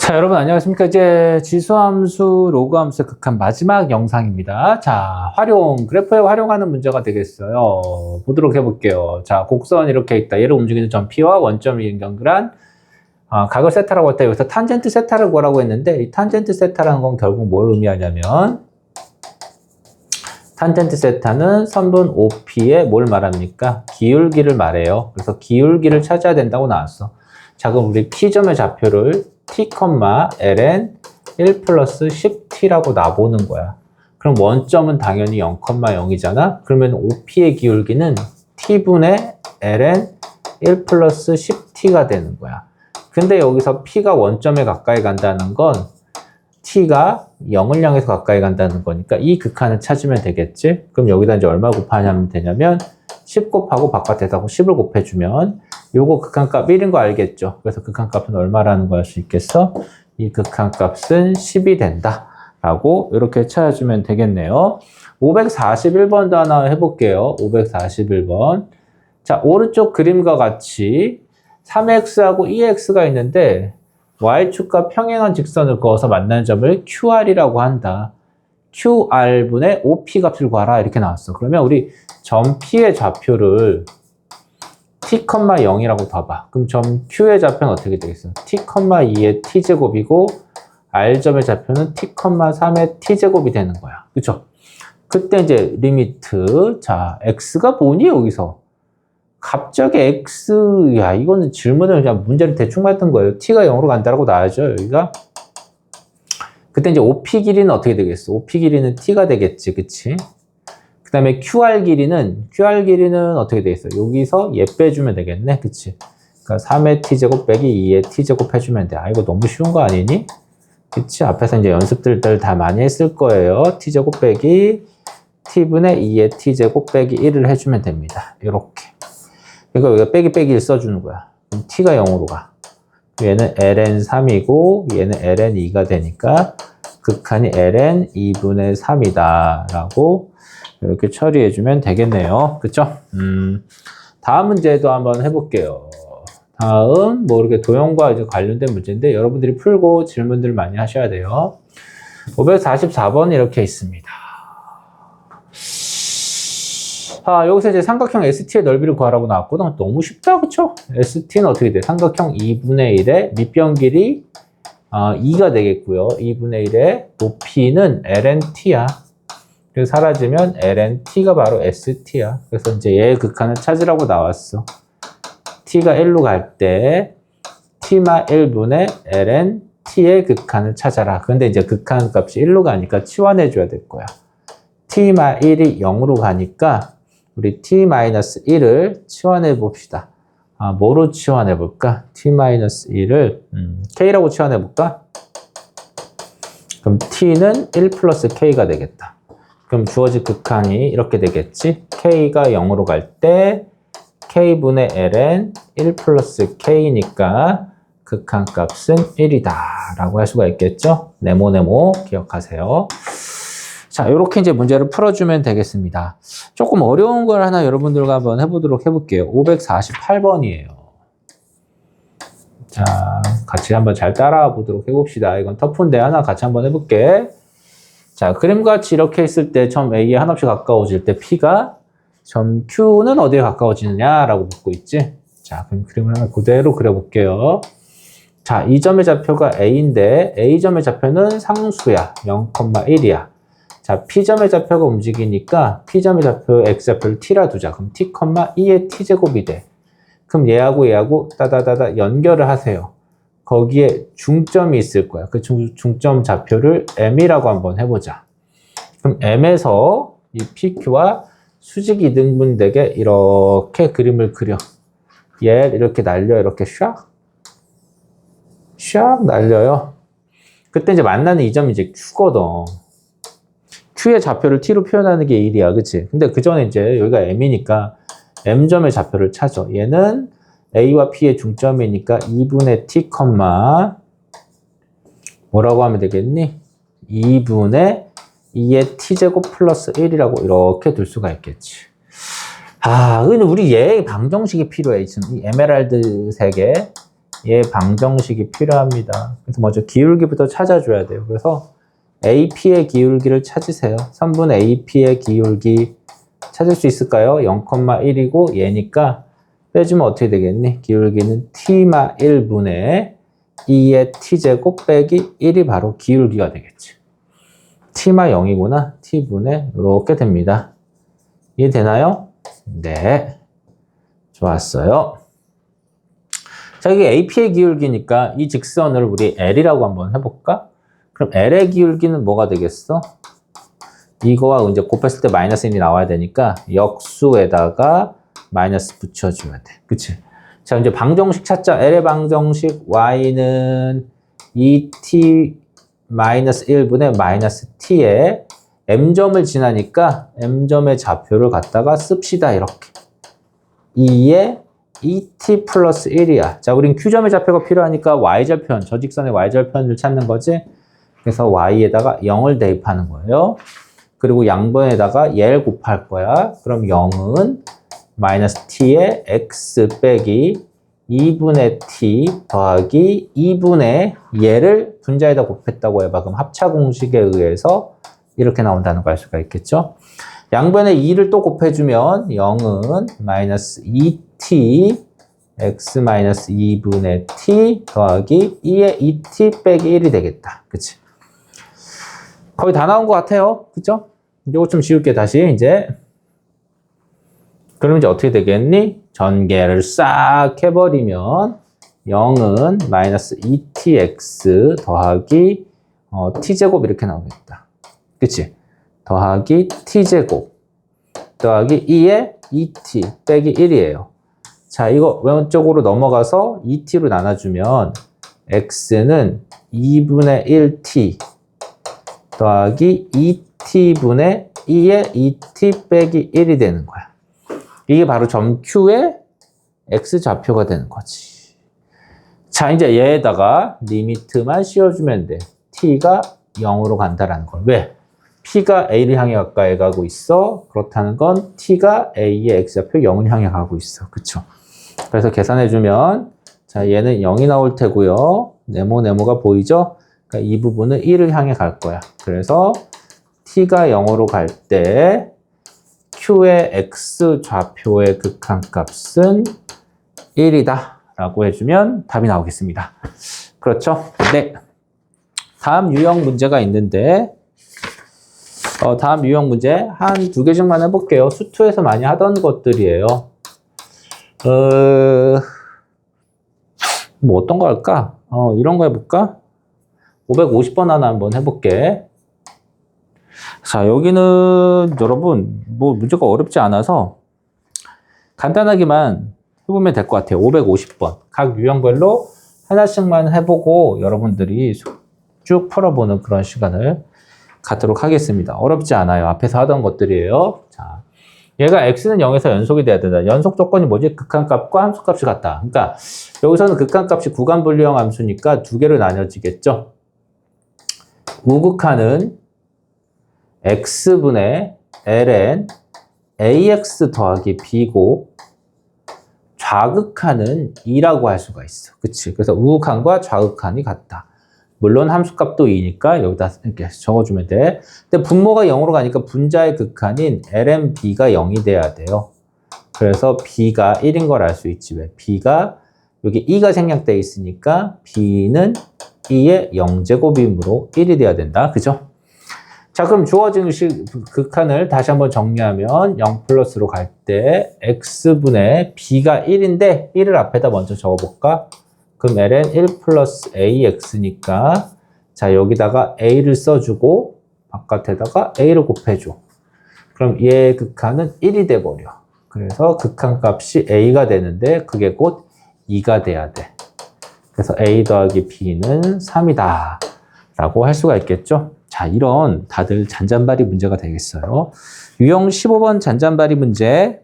자, 여러분 안녕하십니까. 이제 지수함수, 로그함수의 극한 마지막 영상입니다. 자, 그래프에 활용하는 문제가 되겠어요. 보도록 해볼게요. 자, 곡선 이렇게 있다. 얘를 움직이는 점 P와 원점이 연결한 각을 세타라고 했다. 여기서 탄젠트 세타를 구하라고 했는데, 이 탄젠트 세타라는 건 결국 뭘 의미하냐면, 탄젠트 세타는 선분 OP에 뭘 말합니까? 기울기를 말해요. 그래서 기울기를 찾아야 된다고 나왔어. 자, 그럼 우리 P점의 좌표를 t, ln 1 플러스 10t라고 놔보는 거야. 그럼 원점은 당연히 0,0이잖아. 그러면 OP의 기울기는 t분의 ln 1 플러스 10t가 되는 거야. 근데 여기서 P가 원점에 가까이 간다는 건 t가 0을 향해서 가까이 간다는 거니까 이 극한을 찾으면 되겠지? 그럼 여기다 이제 얼마 곱하면 되냐면 10 곱하고 바깥에다가 10을 곱해주면 요거 극한값 1인 거 알겠죠? 그래서 극한값은 얼마라는 거 알 수 있겠어? 이 극한값은 10이 된다 라고 이렇게 찾아주면 되겠네요. 541번도 하나 해볼게요. 541번. 자, 오른쪽 그림과 같이 3x하고 2x가 있는데 y축과 평행한 직선을 그어서 만나는 점을 QR이라고 한다. QR분의 OP 값을 구하라 이렇게 나왔어. 그러면 우리 점 P의 좌표를 t, 0이라고 둬봐. 그럼 점 Q의 좌표는 어떻게 되겠어? t, 2의 t제곱이고 R점의 좌표는 t, 3의 t제곱이 되는 거야. 그쵸? 그때 이제 리미트, 자, x가 뭐니 여기서? 갑자기 x, 야, 이거는 질문을 그냥 문제를 대충 맞던 거예요. t가 0으로 간다라고 나와야죠, 여기가. 그때 이제 OP 길이는 어떻게 되겠어? OP 길이는 t가 되겠지, 그치? 그 다음에 QR 길이는 어떻게 되겠어? 여기서 얘 빼주면 되겠네, 그치? 그러니까 3의 t제곱 빼기 2의 t제곱 해주면 돼. 아, 이거 너무 쉬운 거 아니니? 그치? 앞에서 이제 연습들 다 많이 했을 거예요. t제곱 빼기 t분의 2의 t제곱 빼기 1을 해주면 됩니다. 이렇게. 그러니까 여기가 빼기 1 써주는 거야. 그럼 t가 0으로 가. 얘는 ln 3이고 얘는 ln 2가 되니까 극한이 ln 2분의 3이다 라고 이렇게 처리해주면 되겠네요. 그쵸? 다음 문제도 한번 해볼게요. 다음 뭐 이렇게 도형과 이제 관련된 문제인데 여러분들이 풀고 질문들 많이 하셔야 돼요. 544번 이렇게 있습니다. 여기서 이제 삼각형 ST의 넓이를 구하라고 나왔거든. 너무 쉽다, 그쵸? ST는 어떻게 돼? 삼각형 2분의 1의 밑변 길이 2가 되겠고요. 2분의 1의 높이는 lnt야. 그래서 사라지면 lnt가 바로 st야. 그래서 이제 얘의 극한을 찾으라고 나왔어. t가 1로 갈 때 t마 1분의 lnt의 극한을 찾아라. 근데 이제 극한 값이 1로 가니까 치환해줘야 될 거야. t마 1이 0으로 가니까 우리 t-1을 치환해 봅시다. 뭐로 치환해 볼까? t-1을 k라고 치환해 볼까? 그럼 t는 1 플러스 k가 되겠다. 그럼 주어진 극한이 이렇게 되겠지? k가 0으로 갈 때 k분의 ln 1 플러스 k니까 극한값은 1이다 라고 할 수가 있겠죠? 네모네모 기억하세요. 자, 이렇게 이제 문제를 풀어주면 되겠습니다. 조금 어려운 걸 하나 여러분들과 한번 해보도록 해볼게요. 548번이에요. 자, 같이 한번 잘 따라와 보도록 해봅시다. 이건 터프인데 하나 같이 한번 해볼게. 자, 그림과 같이 이렇게 있을 때 점 A에 한없이 가까워질 때 P가 점 Q는 어디에 가까워지느냐라고 묻고 있지? 자, 그럼 그림을 하나 그대로 그려볼게요. 자, 이 점의 좌표가 A인데 A점의 좌표는 상수야. 0,1이야. 자, P점의 좌표가 움직이니까 P점의 좌표 X좌표를 T라 두자. 그럼 T, 2의 T제곱이 돼. 그럼 얘하고 따다다다 연결을 하세요. 거기에 중점이 있을 거야. 그 중점 좌표를 M이라고 한번 해보자. 그럼 M에서 이 PQ와 수직 이등분되게 이렇게 그림을 그려. 얘 이렇게 날려. 이렇게 샥 날려요. 그때 이제 만나는 이 점이 이제 Q거든. Q의 좌표를 T로 표현하는 게 1이야. 그치? 근데 그 전에 이제 여기가 M이니까 M점의 좌표를 찾아. 얘는 A와 P의 중점이니까 2분의 T, 뭐라고 하면 되겠니? 2분의 2의 T제곱 플러스 1이라고 이렇게 둘 수가 있겠지. 근데 우리 얘의 방정식이 필요해. 지금 이 에메랄드 색의 얘 방정식이 필요합니다. 그래서 먼저 기울기부터 찾아줘야 돼요. 그래서 AP의 기울기를 찾으세요. 선분 AP의 기울기 찾을 수 있을까요? 0,1이고 얘니까 빼주면 어떻게 되겠니? 기울기는 T마 1분의 2의 T제곱 빼기 1이 바로 기울기가 되겠지. T마 0이구나. T분의 이렇게 됩니다. 이해되나요? 네. 좋았어요. 자, 이게 AP의 기울기니까 이 직선을 우리 L이라고 한번 해볼까? 그럼 L의 기울기는 뭐가 되겠어? 이거와 이제 곱했을 때 마이너스 1이 나와야 되니까 역수에다가 마이너스 붙여줘야 돼. 그치? 자, 이제 방정식 찾자. L의 방정식 Y는 2t 마이너스 1분의 마이너스 t에 m점을 지나니까 m점의 좌표를 갖다가 씁시다. 이렇게. 2에 2t 플러스 1이야. 자, 우린 q점의 좌표가 필요하니까 y절편, 저 직선의 y절편을 찾는 거지. 그래서 y에다가 0을 대입하는 거예요. 그리고 양변에다가 얘를 곱할 거야. 그럼 0은 마이너스 t에 x 빼기 2분의 t 더하기 2분의 얘를 분자에다 곱했다고 해봐. 그럼 합차 공식에 의해서 이렇게 나온다는 걸 알 수가 있겠죠. 양변에 2를 또 곱해주면 0은 마이너스 2t x 마이너스 2분의 t 더하기 2의 2t 빼기 1이 되겠다. 그치? 거의 다 나온 것 같아요. 그죠? 이거 좀 지울게 다시 이제. 그럼 이제 어떻게 되겠니? 전개를 싹 해버리면 0은 마이너스 2tx 더하기 t제곱 이렇게 나오겠다. 그치? 더하기 t제곱 더하기 2의 2t 빼기 1이에요. 자, 이거 왼쪽으로 넘어가서 2t로 나눠주면 x는 2분의 1t 더하기 2t분의 2의 2t 빼기 1이 되는 거야. 이게 바로 점 Q의 x좌표가 되는 거지. 자, 이제 얘에다가 리미트만 씌워주면 돼. t가 0으로 간다라는 걸. 왜? p가 a를 향해 가까이 가고 있어. 그렇다는 건 t가 a의 x좌표 0을 향해 가고 있어. 그쵸? 그래서 계산해주면 자, 얘는 0이 나올 테고요. 네모가 보이죠? 그러니까 이 부분은 1을 향해 갈 거야. 그래서 t가 0으로 갈 때 q의 x좌표의 극한값은 1이다 라고 해주면 답이 나오겠습니다. 그렇죠? 네. 다음 유형 문제가 있는데 다음 유형 문제 한 2개씩만 해볼게요. 수투에서 많이 하던 것들이에요. 뭐 어떤 거 할까? 이런 거 해볼까? 550번 하나 한번 해볼게. 자, 여기는 여러분 뭐 문제가 어렵지 않아서 간단하게만 해보면 될 것 같아요. 550번. 각 유형별로 하나씩만 해보고 여러분들이 쭉 풀어보는 그런 시간을 갖도록 하겠습니다. 어렵지 않아요. 앞에서 하던 것들이에요. 자, 얘가 x는 0에서 연속이 돼야 된다. 연속 조건이 뭐지? 극한값과 함수값이 같다. 그러니까 여기서는 극한값이 구간분리형 함수니까 두 개로 나뉘어지겠죠. 우극한은 x분의 ln ax 더하기 b고 좌극한은 2라고 할 수가 있어. 그치? 그래서 우극한과 좌극한이 같다. 물론 함수값도 2니까 여기다 이렇게 적어주면 돼. 근데 분모가 0으로 가니까 분자의 극한인 lnb가 0이 돼야 돼요. 그래서 b가 1인 걸 알 수 있지. 왜? b가 여기 2가 생략되어 있으니까 b는 2의 0제곱이므로 1이 돼야 된다. 그죠? 자, 그럼 주어진 극한을 다시 한번 정리하면 0 플러스로 갈 때 x분의 b가 1인데 1을 앞에다 먼저 적어볼까? 그럼 ln 1 플러스 ax니까 자, 여기다가 a를 써주고 바깥에다가 a를 곱해줘. 그럼 얘의 극한은 1이 돼버려. 그래서 극한값이 a가 되는데 그게 곧 2가 돼야 돼. 그래서 a 더하기 b는 3이다 라고 할 수가 있겠죠. 자, 이런 다들 잔잔바리 문제가 되겠어요. 유형 15번 잔잔바리 문제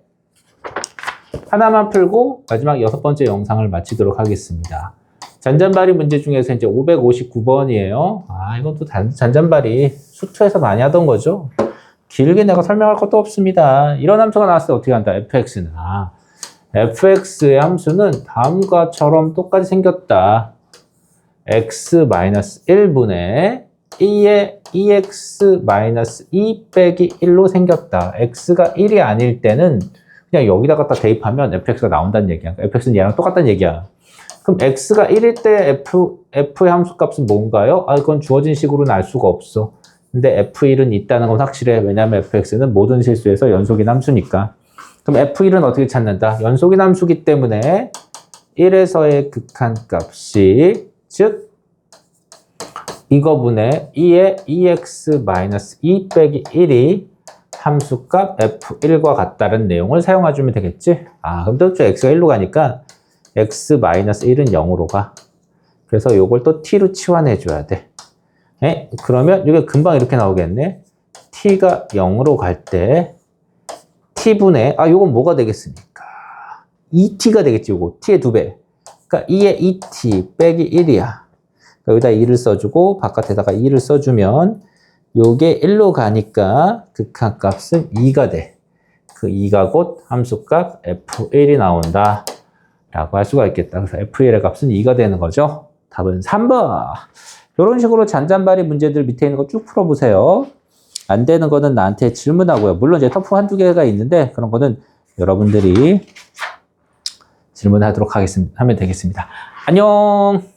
하나만 풀고 마지막 6번째 영상을 마치도록 하겠습니다. 잔잔바리 문제 중에서 이제 559번이에요. 이것도 잔잔바리 수투에서 많이 하던 거죠. 길게 내가 설명할 것도 없습니다. 이런 함수가 나왔을 때 어떻게 한다? fx는 fx의 함수는 다음과처럼 똑같이 생겼다. x-1분의 2의 2x-2 빼기 1로 생겼다. x가 1이 아닐 때는 그냥 여기다 갖다 대입하면 fx가 나온다는 얘기야. fx는 얘랑 똑같다는 얘기야. 그럼 x가 1일 때 f의 함수값은 뭔가요? 아, 그건 주어진 식으로는 알 수가 없어. 근데 f1은 있다는 건 확실해. 왜냐하면 fx는 모든 실수에서 연속인 함수니까. 그럼 f1은 어떻게 찾는다? 연속인 함수기 때문에 1에서의 극한값이 즉 이거분의 2의 2x-2 빼기 1이 함수값 f1과 같다는 내용을 사용해주면 되겠지? 아, 그럼 또 x가 1로 가니까 x-1은 0으로 가. 그래서 요걸 또 t로 치환해줘야 돼. 그러면 이게 금방 이렇게 나오겠네. t가 0으로 갈 때 t분의, 요건 뭐가 되겠습니까? 2t가 되겠지, 요거. t의 2배. 그러니까 2의 2t 빼기 1이야. 여기다 2를 써주고, 바깥에다가 2를 써주면, 요게 1로 가니까 극한값은 2가 돼. 그 2가 곧 함수값 f1이 나온다. 라고 할 수가 있겠다. 그래서 f1의 값은 2가 되는 거죠. 답은 3번. 이런 식으로 잔잔바리 문제들 밑에 있는 거 쭉 풀어보세요. 안 되는 거는 나한테 질문하고요. 물론 이제 터프 한두 개가 있는데 그런 거는 여러분들이 질문하도록 하면 되겠습니다. 안녕!